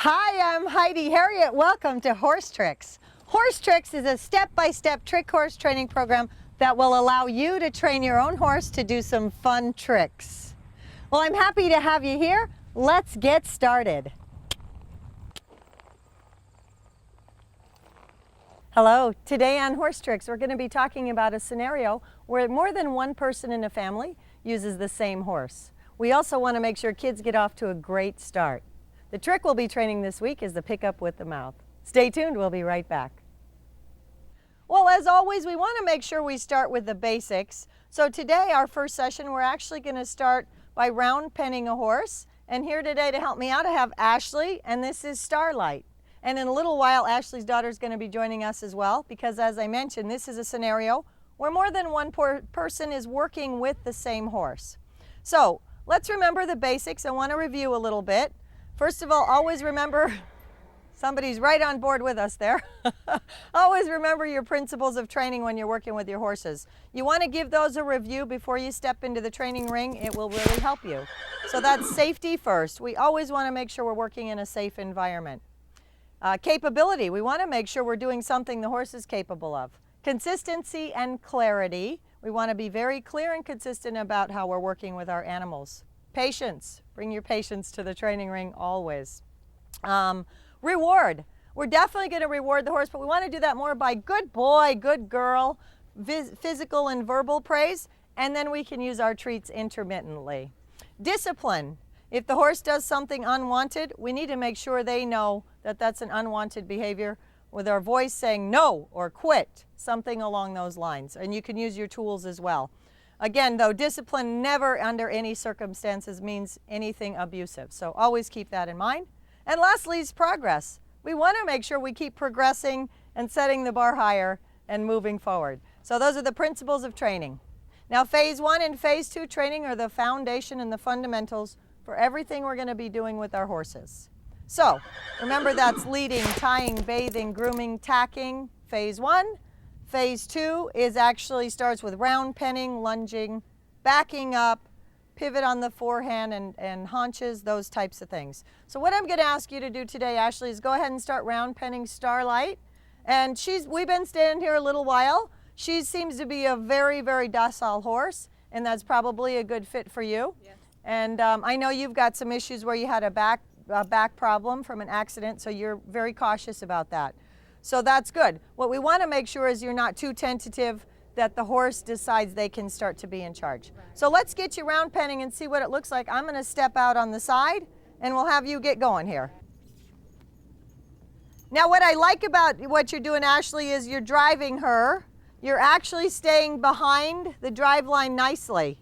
Hi, I'm Heidi Herriott. Welcome to Horsetrix. Horsetrix is a step-by-step trick horse training program that will allow you to train your own horse to do some fun tricks. Well, I'm happy to have you here. Let's get started. Hello. Today on Horsetrix, we're going to be talking about a scenario where more than one person in a family uses the same horse. We also want to make sure kids get off to a great start. The trick we'll be training this week is the pickup with the mouth. Stay tuned, we'll be right back. Well, as always, we want to make sure we start with the basics. So today, our first session, we're actually going to start by round penning a horse. And here today to help me out, I have Ashley, and this is Starlight. And in a little while, Ashley's daughter is going to be joining us as well, because as I mentioned, this is a scenario where more than one person is working with the same horse. So let's remember the basics. I want to review a little bit. First of all, always remember, somebody's right on board with us there. Always remember your principles of training when you're working with your horses. You want to give those a review before you step into the training ring. It will really help you. So that's safety first. We always want to make sure we're working in a safe environment. Capability, we want to make sure we're doing something the horse is capable of. Consistency and clarity, we want to be very clear and consistent about how we're working with our animals. Patience, bring your patience to the training ring always. Reward, we're definitely going to reward the horse, but we want to do that more by good boy, good girl, physical and verbal praise, and then we can use our treats intermittently. Discipline, if the horse does something unwanted, we need to make sure they know that that's an unwanted behavior with our voice saying no or quit, something along those lines. And you can use your tools as well. Again, though, discipline never under any circumstances means anything abusive. So always keep that in mind. And lastly is progress. We want to make sure we keep progressing and setting the bar higher and moving forward. So those are the principles of training. Now, phase 1 and phase 2 training are the foundation and the fundamentals for everything we're going to be doing with our horses. So remember, that's leading, tying, bathing, grooming, tacking, phase 1. Phase 2 is actually starts with round penning, lunging, backing up, pivot on the forehand and haunches, those types of things. So what I'm going to ask you to do today, Ashley, is go ahead and start round penning Starlight. And we've been standing here a little while. She seems to be a very, very docile horse, and that's probably a good fit for you. Yes. And I know you've got some issues where you had a back problem from an accident, so you're very cautious about that. So that's good. What we want to make sure is you're not too tentative, that the horse decides they can start to be in charge. Right. So let's get you round penning and see what it looks like. I'm going to step out on the side and we'll have you get going here. Now what I like about what you're doing, Ashley, is you're driving her. You're actually staying behind the drive line nicely.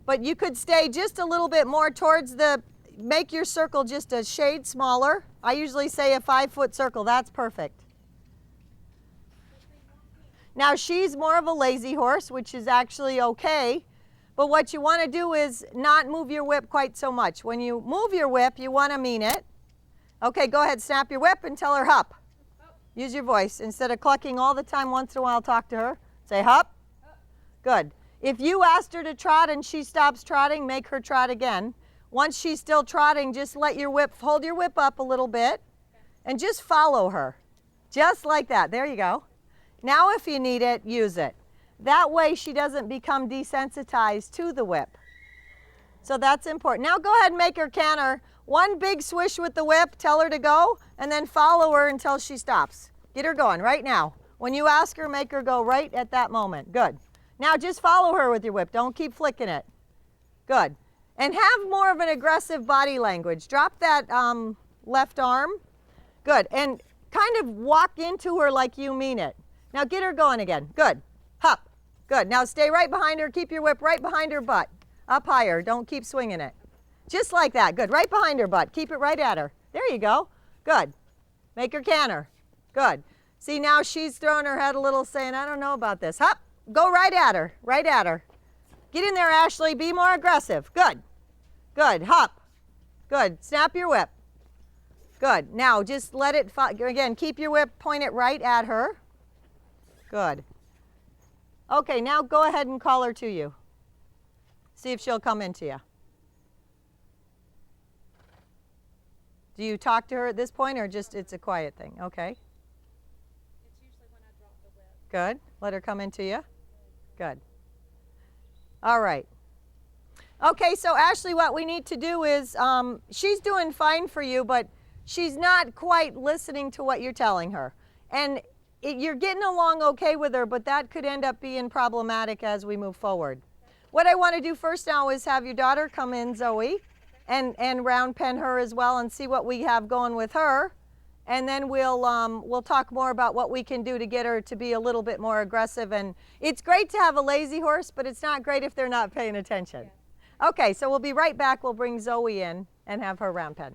But you could stay just a little bit more towards make your circle just a shade smaller. I usually say a 5-foot circle. That's perfect. Now she's more of a lazy horse, which is actually okay, but what you want to do is not move your whip quite so much. When you move your whip, you want to mean it. Okay, go ahead, snap your whip and tell her hup. Use your voice. Instead of clucking all the time, once in a while talk to her. Say hup. Good. If you asked her to trot and she stops trotting, make her trot again. Once she's still trotting, just let your whip, hold your whip up a little bit and just follow her. Just like that. There you go. Now if you need it, use it. That way she doesn't become desensitized to the whip. So that's important. Now go ahead and make her canter. One big swish with the whip, tell her to go, and then follow her until she stops. Get her going right now. When you ask her, make her go right at that moment. Good. Now just follow her with your whip. Don't keep flicking it. Good. And have more of an aggressive body language. Drop that left arm. Good. And kind of walk into her like you mean it. Now get her going again. Good. Hup. Good. Now stay right behind her. Keep your whip right behind her butt. Up higher. Don't keep swinging it. Just like that. Good. Right behind her butt. Keep it right at her. There you go. Good. Make her canter. Good. See, now she's throwing her head a little saying, I don't know about this. Hup. Go right at her. Right at her. Get in there, Ashley. Be more aggressive. Good. Good. Hup. Good. Snap your whip. Good. Now just let it, again, keep your whip, point it right at her. Good. Okay, now go ahead and call her to you. See if she'll come into you. Do you talk to her at this point, or just it's a quiet thing? Okay. It's usually when I drop the whip. Good. Let her come into you. Good. All right. Okay, so Ashley, what we need to do is, she's doing fine for you, but she's not quite listening to what you're telling her. And you're getting along okay with her, but that could end up being problematic as we move forward. What I want to do first now is have your daughter come in, Zoe, and round pen her as well and see what we have going with her. And then we'll talk more about what we can do to get her to be a little bit more aggressive. And it's great to have a lazy horse, but it's not great if they're not paying attention. Yeah. Okay, so we'll be right back. We'll bring Zoe in and have her round pen.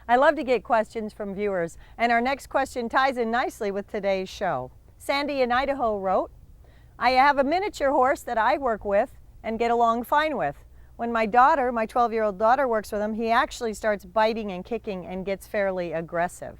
I love to get questions from viewers, and our next question ties in nicely with today's show. Sandy in Idaho wrote, I have a miniature horse that I work with and get along fine with. When my daughter, my 12-year-old daughter, works with him, he actually starts biting and kicking and gets fairly aggressive.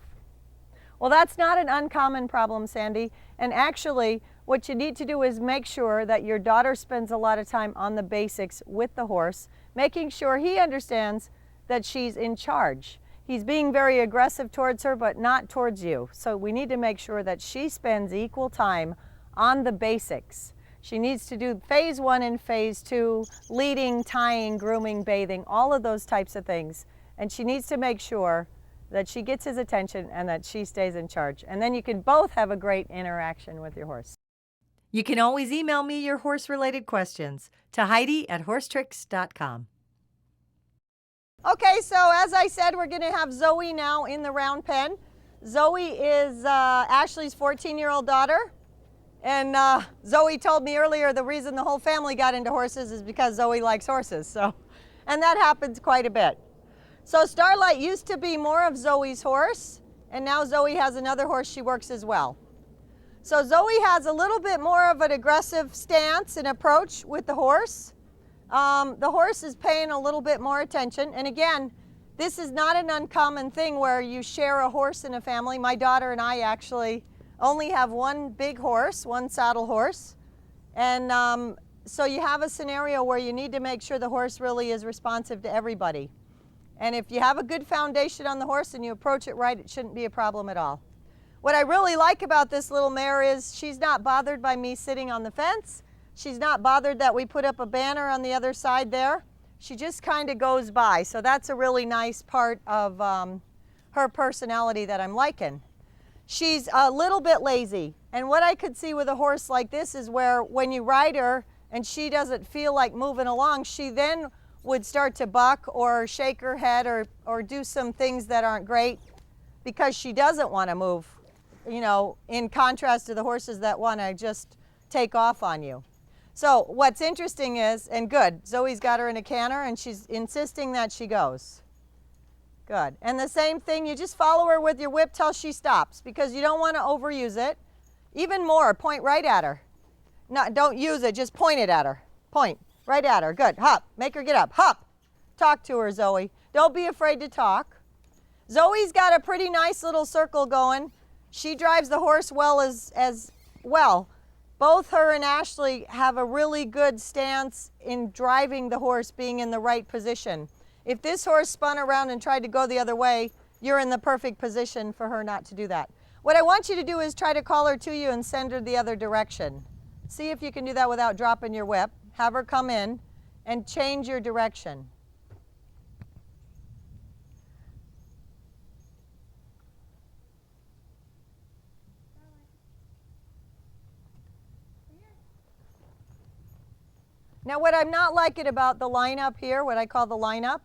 Well, that's not an uncommon problem, Sandy, and actually what you need to do is make sure that your daughter spends a lot of time on the basics with the horse, making sure he understands that she's in charge. He's being very aggressive towards her, but not towards you. So we need to make sure that she spends equal time on the basics. She needs to do phase 1 and phase 2, leading, tying, grooming, bathing, all of those types of things. And she needs to make sure that she gets his attention and that she stays in charge. And then you can both have a great interaction with your horse. You can always email me your horse-related questions to Heidi@horsetrix.com. Okay, so as I said, we're going to have Zoe now in the round pen. Zoe is Ashley's 14-year-old daughter. And Zoe told me earlier the reason the whole family got into horses is because Zoe likes horses. And that happens quite a bit. So Starlight used to be more of Zoe's horse, and now Zoe has another horse she works as well. So Zoe has a little bit more of an aggressive stance and approach with the horse. The horse is paying a little bit more attention. And again, this is not an uncommon thing where you share a horse in a family. My daughter and I actually only have one big horse, one saddle horse. And so you have a scenario where you need to make sure the horse really is responsive to everybody. And if you have a good foundation on the horse and you approach it right, it shouldn't be a problem at all. What I really like about this little mare is she's not bothered by me sitting on the fence. She's not bothered that we put up a banner on the other side there. She just kind of goes by. So that's a really nice part of her personality that I'm liking. She's a little bit lazy. And what I could see with a horse like this is where when you ride her and she doesn't feel like moving along, she then would start to buck or shake her head or do some things that aren't great because she doesn't want to move, you know, in contrast to the horses that want to just take off on you. So what's interesting is, and good, Zoe's got her in a canter and she's insisting that she goes. Good. And the same thing, you just follow her with your whip till she stops because you don't want to overuse it. Even more, point right at her. No, don't use it, just point it at her. Point right at her. Good. Hop. Make her get up. Hop. Talk to her, Zoe. Don't be afraid to talk. Zoe's got a pretty nice little circle going. She drives the horse well as well. Both her and Ashley have a really good stance in driving the horse being in the right position. If this horse spun around and tried to go the other way, you're in the perfect position for her not to do that. What I want you to do is try to call her to you and send her the other direction. See if you can do that without dropping your whip. Have her come in and change your direction. Now what I'm not liking about the lineup here, what I call the lineup,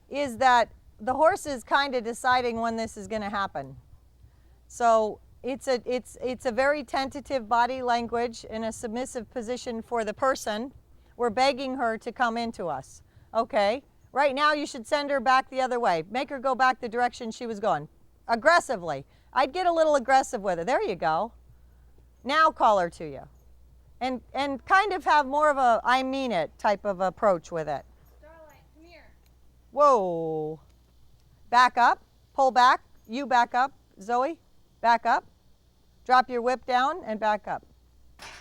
is that the horse is kind of deciding when this is going to happen. So it's a very tentative body language in a submissive position for the person. We're begging her to come into us. Okay, right now you should send her back the other way. Make her go back the direction she was going. Aggressively. I'd get a little aggressive with her. There you go. Now call her to you. And kind of have more of a I mean it type of approach with it. Starlight, come here. Whoa. Back up. Pull back. You back up. Zoe, back up. Drop your whip down and back up.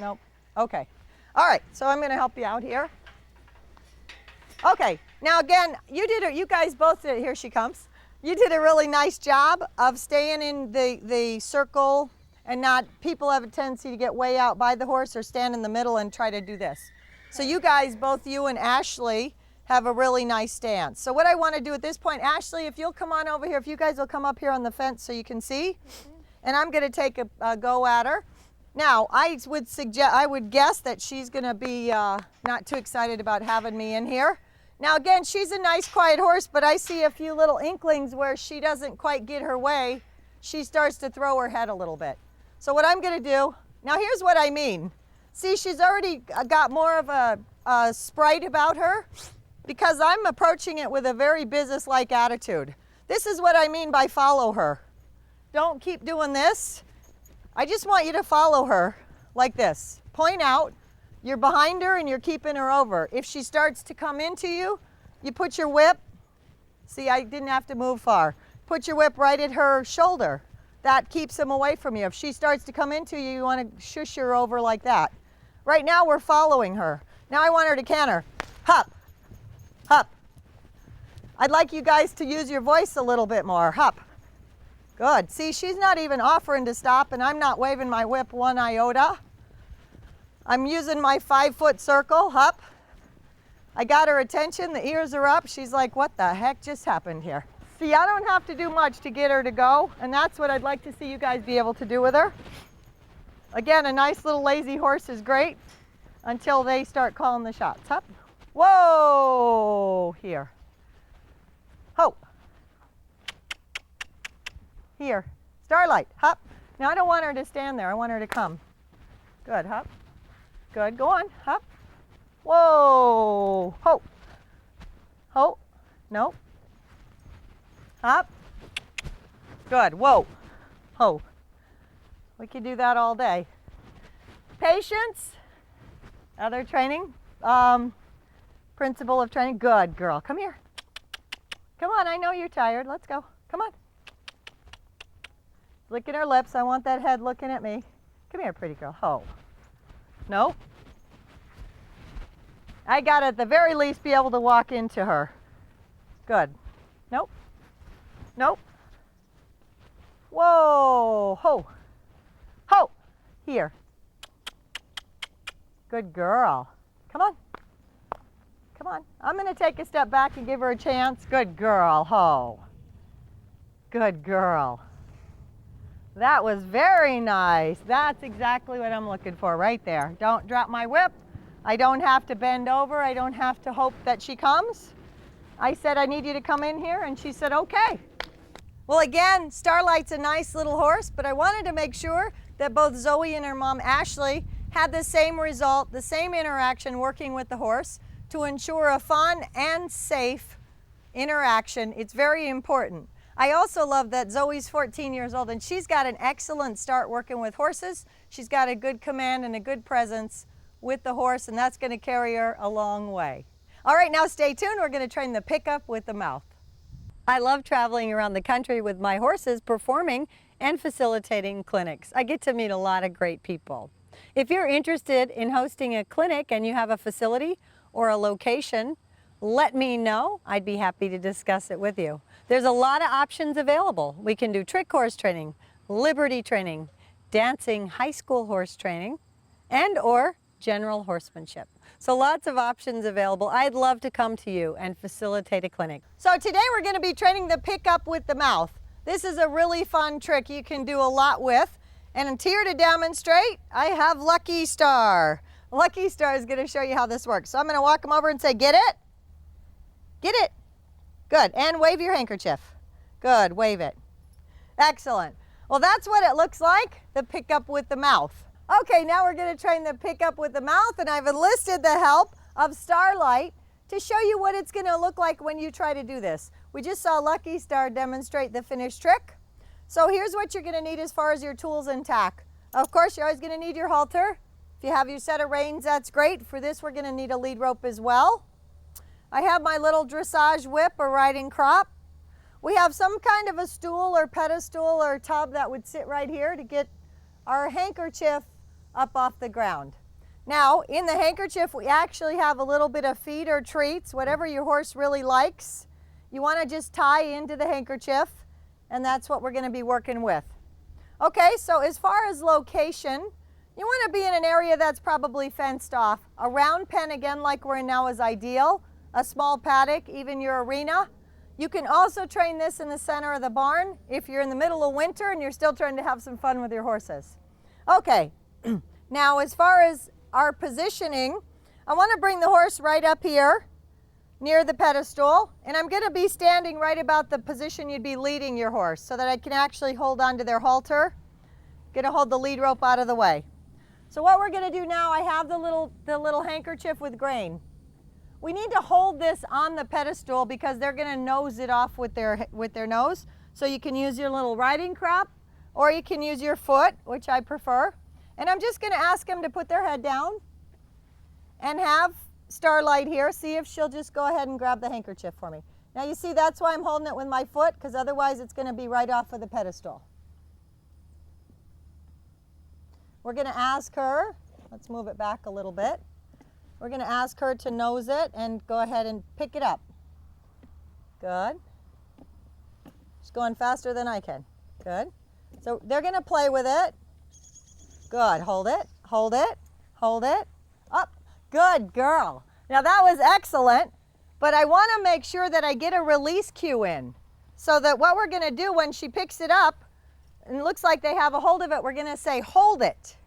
Nope. Okay. All right. So I'm going to help you out here. Okay, now again, you guys both did, here she comes. You did a really nice job of staying in the circle and not, people have a tendency to get way out by the horse or stand in the middle and try to do this. So you guys, both you and Ashley, have a really nice stance. So what I want to do at this point, Ashley, if you'll come on over here, if you guys will come up here on the fence so you can see, and I'm going to take a go at her. Now, I would guess that she's going to be not too excited about having me in here. Now again, she's a nice quiet horse, but I see a few little inklings where she doesn't quite get her way. She starts to throw her head a little bit. So what I'm going to do, now here's what I mean. See, she's already got more of a sprite about her because I'm approaching it with a very business-like attitude. This is what I mean by follow her. Don't keep doing this. I just want you to follow her like this. Point out. You're behind her and you're keeping her over. If she starts to come into you, you put your whip. See, I didn't have to move far. Put your whip right at her shoulder. That keeps him away from you. If she starts to come into you, you want to shush her over like that. Right now we're following her. Now I want her to canter. Hup, hup. I'd like you guys to use your voice a little bit more. Hup. Good. See, she's not even offering to stop and I'm not waving my whip one iota. I'm using my 5-foot circle, hup. I got her attention, the ears are up. She's like, what the heck just happened here? See, I don't have to do much to get her to go, and that's what I'd like to see you guys be able to do with her. Again, a nice little lazy horse is great until they start calling the shots, hup. Whoa, here. Ho. Here, Starlight, hup. Now I don't want her to stand there, I want her to come. Good, hup. Good, go on, hup. Whoa, ho. Ho, no. Hup. Good, whoa, ho. We could do that all day. Patience, other training, principle of training. Good girl, come here. Come on, I know you're tired, let's go, come on. Licking her lips, I want that head looking at me. Come here, pretty girl, ho. No. I got to at the very least be able to walk into her. Good. Nope. Nope. Whoa. Ho. Ho. Here. Good girl. Come on. Come on. I'm going to take a step back and give her a chance. Good girl. Ho. Good girl. That was very nice. That's exactly what I'm looking for right there. Don't drop my whip. I don't have to bend over. I don't have to hope that she comes. I said, I need you to come in here, and she said, okay. Well, again, Starlight's a nice little horse, but I wanted to make sure that both Zoe and her mom, Ashley, had the same result, the same interaction working with the horse to ensure a fun and safe interaction. It's very important. I also love that Zoe's 14 years old and she's got an excellent start working with horses. She's got a good command and a good presence with the horse, and that's going to carry her a long way. All right, now stay tuned. We're going to train the pickup with the mouth. I love traveling around the country with my horses, performing and facilitating clinics. I get to meet a lot of great people. If you're interested in hosting a clinic and you have a facility or a location, let me know. I'd be happy to discuss it with you. There's a lot of options available. We can do trick horse training, liberty training, dancing, high school horse training, and or general horsemanship. So lots of options available. I'd love to come to you and facilitate a clinic. So today we're going to be training the pickup with the mouth. This is a really fun trick you can do a lot with. And here to demonstrate, I have Lucky Star. Lucky Star is going to show you how this works. So I'm going to walk him over and say, get it? Get it? Good. And wave your handkerchief. Good. Wave it. Excellent. Well, that's what it looks like, the pickup with the mouth. Okay, now we're going to train the pickup with the mouth, and I've enlisted the help of Starlight to show you what it's going to look like when you try to do this. We just saw Lucky Star demonstrate the finished trick. So here's what you're going to need as far as your tools and tack. Of course, you're always going to need your halter. If you have your set of reins, that's great. For this, we're going to need a lead rope as well. I have my little dressage whip or riding crop. We have some kind of a stool or pedestal or tub that would sit right here to get our handkerchief up off the ground. Now, in the handkerchief, we actually have a little bit of feed or treats, whatever your horse really likes. You want to just tie into the handkerchief, and that's what we're going to be working with. Okay, so as far as location, you want to be in an area that's probably fenced off. A round pen, again, like we're in now, is ideal. A small paddock, even your arena. You can also train this in the center of the barn if you're in the middle of winter and you're still trying to have some fun with your horses. Okay, now as far as our positioning, I want to bring the horse right up here near the pedestal, and I'm going to be standing right about the position you'd be leading your horse so that I can actually hold on to their halter. Going to hold the lead rope out of the way. So what we're going to do now, I have the little handkerchief with grain. We need to hold this on the pedestal because they're going to nose it off with their nose. So you can use your little riding crop, or you can use your foot, which I prefer. And I'm just going to ask them to put their head down and have Starlight here, see if she'll just go ahead and grab the handkerchief for me. Now you see, that's why I'm holding it with my foot, because otherwise it's going to be right off of the pedestal. We're going to ask her, let's move it back a little bit. We're going to ask her to nose it and go ahead and pick it up. Good. She's going faster than I can. Good. So they're going to play with it. Good. Hold it, hold it, hold it. Up. Good girl. Now that was excellent, but I want to make sure that I get a release cue in so that what we're going to do when she picks it up, and it looks like they have a hold of it, we're going to say, hold it.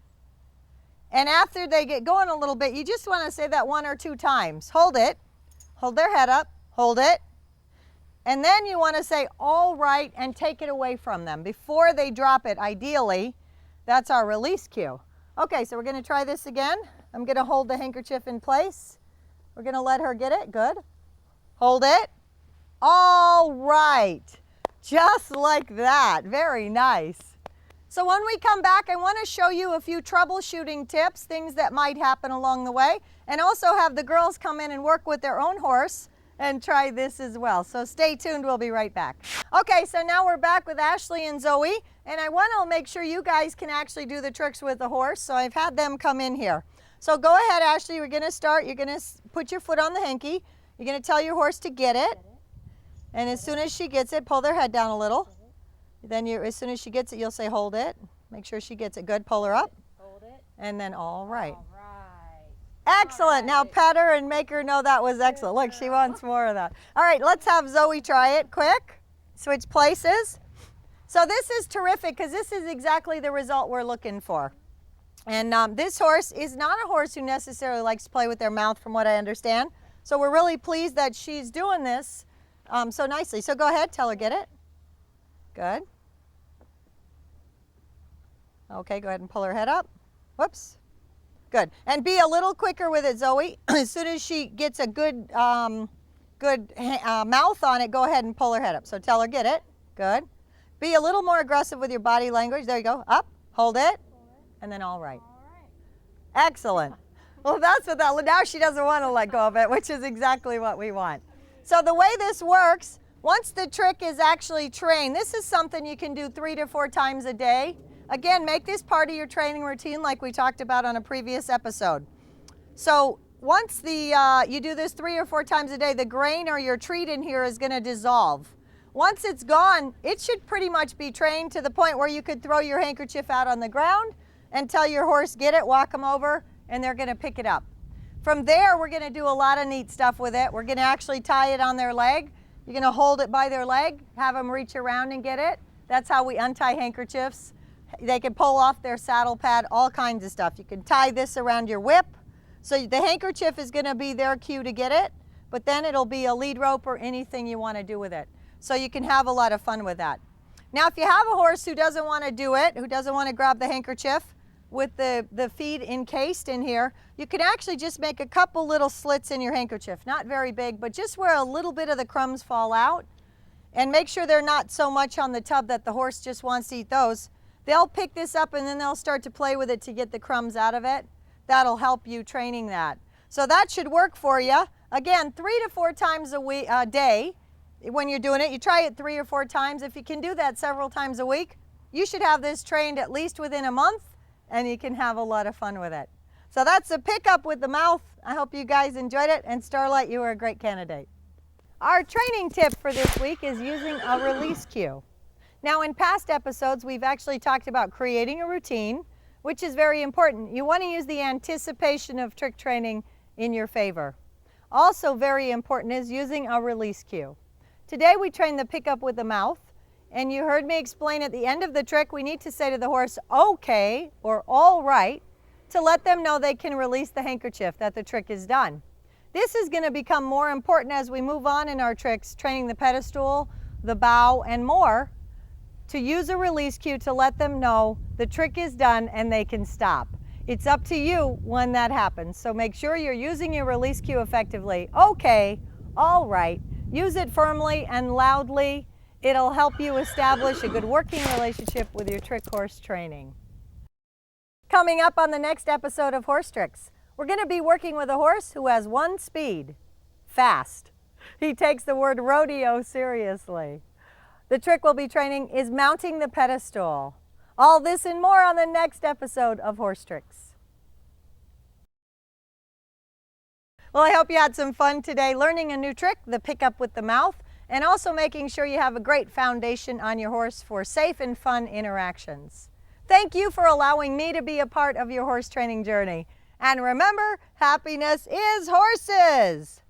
And after they get going a little bit, you just want to say that 1 or 2 times. Hold it, hold their head up, hold it. And then you want to say, all right, and take it away from them before they drop it, ideally. That's our release cue. Okay, so we're going to try this again. I'm going to hold the handkerchief in place. We're going to let her get it. Good. Hold it. All right. Just like that. Very nice. So when we come back, I want to show you a few troubleshooting tips, things that might happen along the way, and also have the girls come in and work with their own horse and try this as well. So stay tuned, we'll be right back. Okay, so now we're back with Ashley and Zoe, and I want to make sure you guys can actually do the tricks with the horse, so I've had them come in here. So go ahead, Ashley, we're going to start. You're going to put your foot on the hanky. You're going to tell your horse to get it, and as soon as she gets it, pull their head down a little. Then as soon as she gets it, you'll say hold it. Make sure she gets it. Good. Pull her up. Hold it. And then all right. All right. Excellent. Now pet her and make her know that was excellent. Look, she wants more of that. All right, let's have Zoe try it quick. Switch places. So this is terrific because this is exactly the result we're looking for. And this horse is not a horse who necessarily likes to play with their mouth, from what I understand. So we're really pleased that she's doing this so nicely. So go ahead, tell her get it. Good. Okay, go ahead and pull her head up. Whoops. Good. And be a little quicker with it, Zoe. As soon as she gets a good, mouth on it, go ahead and pull her head up. So tell her get it. Good. Be a little more aggressive with your body language. There you go. Up. Hold it. And then all right. All right. Excellent. Well, that's what that, now she doesn't want to let go of it, which is exactly what we want. So the way this works, once the trick is actually trained, this is something you can do 3 to 4 times a day. Again, make this part of your training routine like we talked about on a previous episode. So once you do this 3 or 4 times a day, the grain or your treat in here is going to dissolve. Once it's gone, it should pretty much be trained to the point where you could throw your handkerchief out on the ground and tell your horse get it, walk them over, and they're going to pick it up. From there, we're going to do a lot of neat stuff with it. We're going to actually tie it on their leg. You're going to hold it by their leg, have them reach around and get it. That's how we untie handkerchiefs. They can pull off their saddle pad, all kinds of stuff. You can tie this around your whip. So the handkerchief is going to be their cue to get it, but then it'll be a lead rope or anything you want to do with it. So you can have a lot of fun with that. Now, if you have a horse who doesn't want to do it, who doesn't want to grab the handkerchief with the feed encased in here, you can actually just make a couple little slits in your handkerchief. Not very big, but just where a little bit of the crumbs fall out. And make sure they're not so much on the tub that the horse just wants to eat those. They'll pick this up and then they'll start to play with it to get the crumbs out of it. That'll help you training that. So that should work for you. Again, 3 to 4 times a day when you're doing it. You try it 3 or 4 times. If you can do that several times a week, you should have this trained at least within a month, and you can have a lot of fun with it. So that's a pickup with the mouth. I hope you guys enjoyed it, and Starlight, you were a great candidate. Our training tip for this week is using a release cue. Now, in past episodes, we've actually talked about creating a routine, which is very important. You want to use the anticipation of trick training in your favor. Also very important is using a release cue. Today we train the pickup with the mouth, and you heard me explain at the end of the trick we need to say to the horse, okay, or all right, to let them know they can release the handkerchief, that the trick is done. This is going to become more important as we move on in our tricks, training the pedestal, the bow, and more, to use a release cue to let them know the trick is done and they can stop. It's up to you when that happens, so make sure you're using your release cue effectively. Okay, all right, use it firmly and loudly. It'll help you establish a good working relationship with your trick horse training. Coming up on the next episode of Horsetrix, we're going to be working with a horse who has one speed: fast. He takes the word rodeo seriously. The trick we'll be training is mounting the pedestal. All this and more on the next episode of Horsetrix. Well, I hope you had some fun today learning a new trick, the pickup with the mouth, and also making sure you have a great foundation on your horse for safe and fun interactions. Thank you for allowing me to be a part of your horse training journey. And remember, happiness is horses!